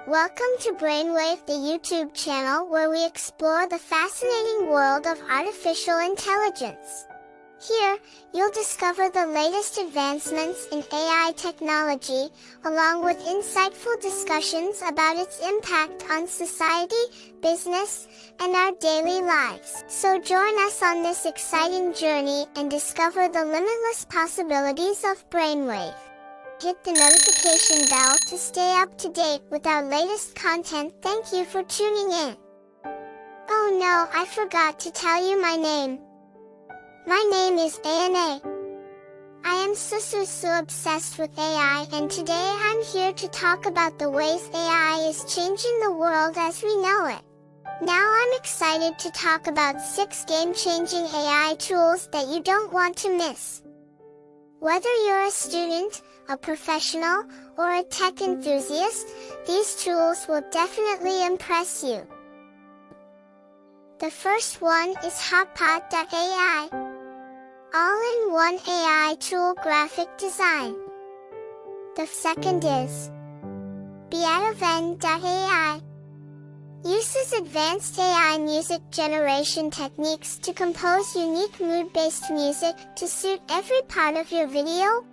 Welcome to Brainwave, the YouTube channel where we explore the fascinating world of artificial intelligence. Here, you'll discover the latest advancements in AI technology, along with insightful discussions about its impact on society, business, and our daily lives. So join us on this exciting journey and discover the limitless possibilities of Brainwave. Hit the notification bell to stay up to date with our latest content. Thank you for tuning in. Oh no, I forgot to tell you my name. My name is Ana. I am so obsessed with AI, and today I'm here to talk about the ways AI is changing the world as we know it. Now I'm excited to talk about 6 game-changing AI tools that you don't want to miss. Whether you're a student, a professional, or a tech enthusiast, these tools will definitely impress you. The first one is Hotpot.ai. All-in-one AI tool graphic design. The second is Beatoven.ai. Uses advanced AI music generation techniques to compose unique mood-based music to suit every part of your video.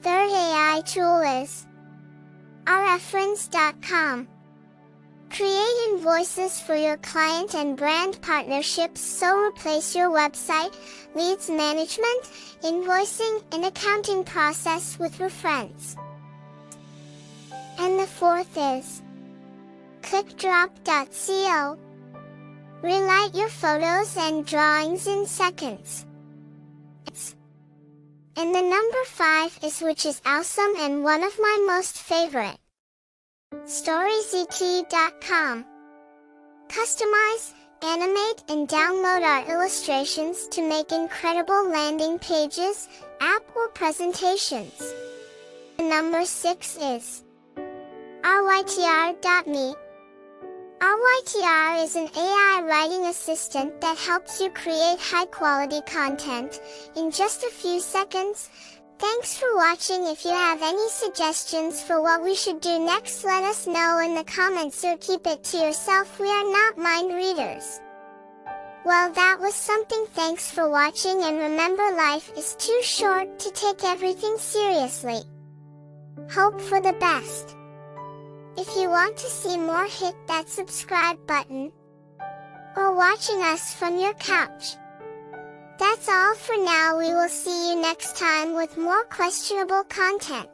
Third AI tool is Reference.com. Create invoices for your client and brand partnerships, so replace your website, leads management, invoicing, and accounting process with Reference. And the fourth is ClickDrop.co. Relight your photos and drawings in seconds. And the number 5 is, which is awesome and one of my most favorite, StoryZT.com. Customize, animate, and download our illustrations to make incredible landing pages, app, or presentations. The number 6 is RYTR.me. RYTR is an AI writing assistant that helps you create high-quality content in just a few seconds. Thanks for watching. If you have any suggestions for what we should do next, let us know in the comments or keep it to yourself. We are not mind readers. Well, that was something. Thanks for watching, and remember, life is too short to take everything seriously. Hope for the best. If you want to see more, hit that subscribe button, or watching us from your couch. That's all for now. We will see you next time with more questionable content.